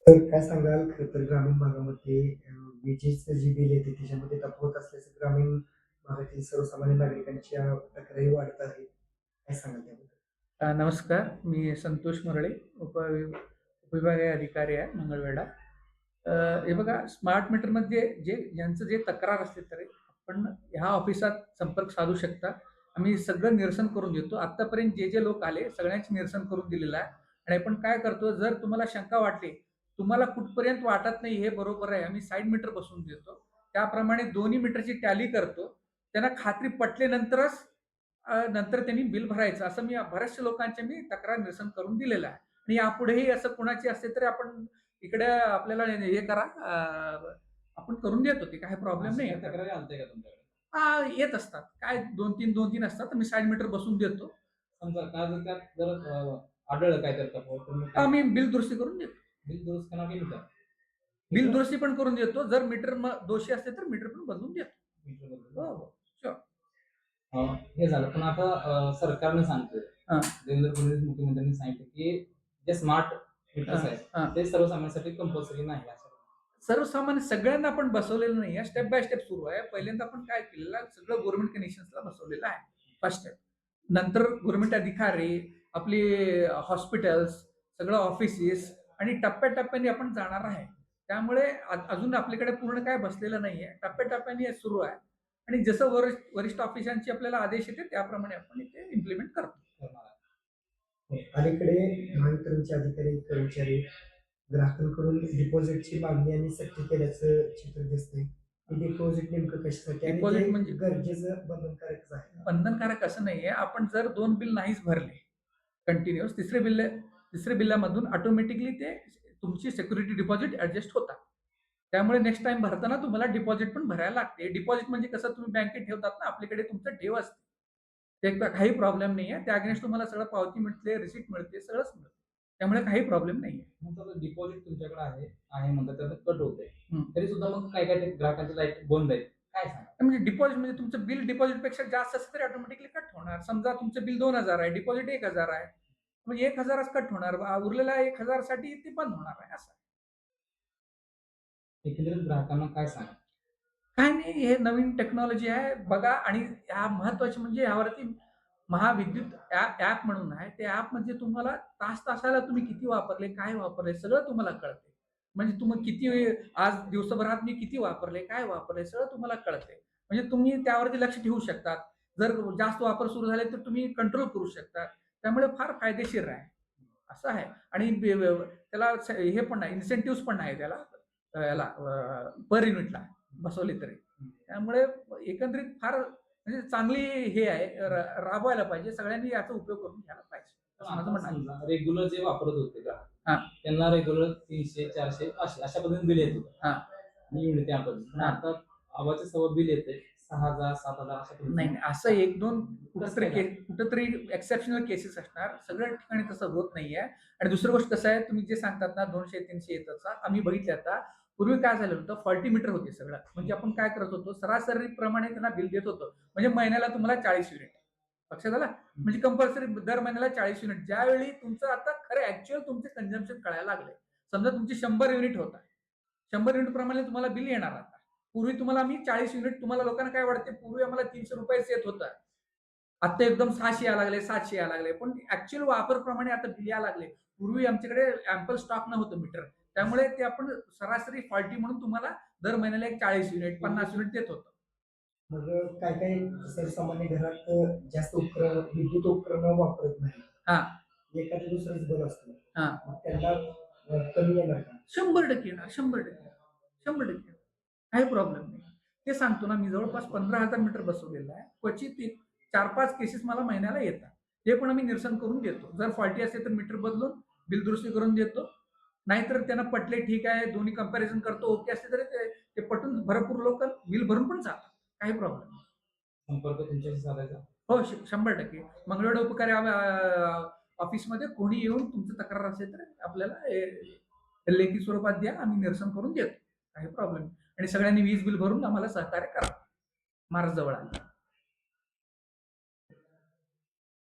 तर काय सांगाल खरं तर ग्रामीण भागामध्ये विजेचं जे बिल येते त्याच्यामध्ये तफावत असल्याचं ग्रामीण भागातील सर्वसामान्य नागरिकांच्या तक्रारी वाढत आहेत. काय सांगाल त्याबद्दल? नमस्कार. मी संतोष मरळे, उपविभागीय अधिकारी आहे मंगळवेढा. हे बघा, स्मार्ट मीटरमध्ये ज्यांचं जे तक्रार असते तर आपण ह्या ऑफिसात संपर्क साधू शकता. आम्ही सगळं निरसन करून देतो. आत्तापर्यंत जे लोक आले सगळ्यांचे निरसन करून दिलेलं आहे. आणि आपण काय करतो, जर तुम्हाला शंका वाटली, तुम्हाला कुठपर्यंत वाटत नाही हे बरोबर आहे, आम्ही साइड मीटर बसवून देतो. त्याप्रमाणे दोन्ही मीटरची टॅली करतो. त्यांना खात्री पटल्यानंतरच नंतर त्यांनी बिल भरायचं. असं मी बऱ्याचशा लोकांचे मी तक्रार निरसन करून दिलेलं आहे. आणि यापुढेही असं कोणाची असते तरी आपण इकडे आपल्याला हे करा, आपण करून देतो. ते काही प्रॉब्लेम नाही. तक्रारी आलत्या का तुमच्याकडे? येत असतात. काय 2-3 असतात. तर मी साइड मीटर बसवून देतो. समजा का जर त्यात जर आढळलं काय तर तफावत तर मग आम्ही बिल दुरुस्ती करून देतो. बिल दुरुस्त करणार केली का? बिल दुरुस्ती पण करून देतो. जर मीटर दोषी असते तर मीटर पण बदलून देतो. मीटर बदलून. हो, हो. शुअर. हे झालं. पण आता सरकारने सांगतोय, हां. देवेंद्र फडणवीस मुख्यमंत्र्यांनी सांगितलं की जे स्मार्ट मीटर्स आहेत ते सर्वसामान्यांसाठी कंपल्सरी नाही असं. सर्वसामान्य सगळ्यांना आपण बसवलेलं नाही आहे. स्टेप बाय स्टेप सुरू आहे. पहिल्यांदा आपण काय केलेलं आहे, सगळं गव्हर्नमेंट कनेक्शन्सला बसवलेलं आहे. First step. नंतर गव्हर्नमेंट अधिकारी, आपली हॉस्पिटल्स, सगळं ऑफिसेस आणि टप्प्याटप्प्याने आपण जाणार आहे. त्यामुळे अजून आपल्याकडे पूर्ण काय बसलेलं नाहीये. टप्प्याटप्प्याने हे सुरू आहे. आणि जसं वरिष्ठ ऑफिसांचे आपल्याला आदेश येते त्याप्रमाणे आपण इथे इम्प्लिमेंट करतो. करणार आहे. अलीकडे महावितरणचे अधिकारी कर्मचारी ग्राहकांकडून डिपॉझिटची मागणी आणि सक्ती केल्याचं चित्र दिसतंय. डिपॉझिट नेमकं कशासाठी आणि डिपॉझिट ते म्हणजे गरजेचं बंधनकारकच आहे. बंधनकारक असं नाहीये. आपण जर 2 बिल नाहीच भरले कंटिन्यूअस, तिसऱ्या बिलामधून ऑटोमॅटिकली ते तुमची सिक्युरिटी डिपॉझिट ॲडजस्ट होतात. त्यामुळे नेक्स्ट टाईम भरताना तुम्हाला डिपॉझिट पण भरायला लागते. डिपॉझिट म्हणजे कसं, तुम्ही बँकेत ठेवतात ना, आपल्याकडे तुमचं ठेव असते. ते काही प्रॉब्लेम नाहीये. त्या अगेन्स्ट तुम्हाला सगळं पावती मिळते, रिसिप्ट मिळते, सगळंच मिळतं. त्यामुळे काही प्रॉब्लेम नाहीये. मग डिपॉझिट तुमच्याकडे आहे म्हणतात त्याचं कट होतंय. हं. तरी सुद्धा मग काय काय ग्राहकांची लाईट बंद आहे. काय सांगा? म्हणजे डिपॉझिट म्हणजे तुमचं बिल डिपॉझिटपेक्षा जास्त असेल तरी ऑटोमॅटिकली कट होणार. समजा तुमचं बिल 2,000 आहे, डिपॉझिट 1,000 आहे. म्हणजे 1,000च कट होणार. उरलेल्या 1,000 साठी ते बंद होणार आहे असं. एकंदरीत ग्राहकांना काय सांगा? काय नाही, हे नवीन टेक्नॉलॉजी आहे बघा. आणि ह्या महत्वाचे म्हणजे यावरती महाविद्युत ॲप म्हणून आहे. ते ॲप म्हणजे तुम्हाला तास-तासाला तुम्ही किती वापरले, काय वापरले सगळं तुम्हाला कळते. म्हणजे तुम्ही आज दिवसभरात मी किती वापरले, काय वापरले सगळं तुम्हाला कळते. म्हणजे तुम्ही त्यावरती लक्ष ठेवू शकतात. जर जास्त वापर सुरू झाले तर तुम्ही कंट्रोल करू शकता. त्यामुळे फार फायदेशीर आहे. असं आहे. आणि त्याला हे पण आहे, इन्सेंटिव्हज पण आहे त्याला, याला पर युनिटला बसवले तरी. त्यामुळे एकंदरीत फार म्हणजे चांगली हे आहे, राबवायला पाहिजे. सगळ्यांनी याचा उपयोग करून घ्यायला पाहिजे, असं माझं म्हणणं आहे. समजा रेग्युलर जे वापरत होते ग्राहक, हां. त्यांना रेग्युलर 300, 400 अशा पद्धतीने बिल येत होतं. हां. आणि युनिट त्या पद्धतीने. पण आता आवाच्या सव्वा बिल येते 6,000, 7,000 अशा नाही, पद्धतीने. नाही. असं 1-2 कुठेतरी एक्सेप्शनल केसेस असणार. सगळ्या ठिकाणी तसं होत नाहीये. आणि दुसरी गोष्ट कसं आहे, तुम्ही जे सांगतात ना 200-300 येतात, आम्ही बघितले आता. पूर्वी काय झालं होतं, फॉल्टी मीटर होते सगळं. म्हणजे आपण काय करत होतो, सरासरीप्रमाणे त्यांना बिल देत होतो. म्हणजे महिन्याला तुम्हाला 40 युनिट. लक्षात आलं? म्हणजे कंपल्सरी दर महिन्याला 40 युनिट. ज्यावेळी तुमचं आता खरं ॲक्चुअल तुमचे कन्झम्पशन कळायला लागले. समजा तुमची 100 युनिट होत आहे. 100 युनिट प्रमाणे तुम्हाला बिल येणार आता. पूर्वी तुम्हाला आम्ही 40 युनिट, तुम्हाला लोकांना काय वाटते, पूर्वी आम्हाला ₹300 येत होतं. आता एकदम 600 यायला लागले, 700 यायला लागले. पण ॲक्चुअल वापरप्रमाणे आता बिल यायला लागले. पूर्वी आमच्याकडे अँपल स्टॉक नव्हतं मीटर. त्यामुळे ते आपण सरासरी फॉल्टी म्हणून तुम्हाला दर महिन्याला एक 40 युनिट, 50 युनिट देत होतो. मग काही सर्वसामान्य घरात जास्त विद्युत उपकरणं वापरत नाही. हां, एखादं दुसरंच बरं असतं. हां. मग त्यांना कमी येणार का? 100% येणार, 100%. 100% काही प्रॉब्लेम नाही. ते सांगतो ना, मी जवळपास 15,000 मीटर बसवलेलं आहे. क्वचित एक 4-5 केसेस मला महिन्याला येतात. ते पण आम्ही निरसन करून देतो. जर फॉल्टी असेल तर मीटर बदलून बिल दुरुस्ती करून देतो. नाहीतर त्यांना पटले, ठीक आहे, दोन्ही कंपॅरिझन करतो, ओके असले तरी ते पटून भरपूर लोक बिल भरून पण जातात. काही प्रॉब्लेम नाही. संपर्क तुमच्याशी साधायचा. हो, 100%. मंगळवेढा उपकारी ऑफिसमध्ये कोणी येऊन तुमची तक्रार असेल तर आपल्याला लेखी स्वरूपात द्या, आम्ही निरसन करून देतो. काही प्रॉब्लेम नाही. आणि सगळ्यांनी वीज बिल भरून आम्हाला सहकार्य करा. महाराज जवळ आले.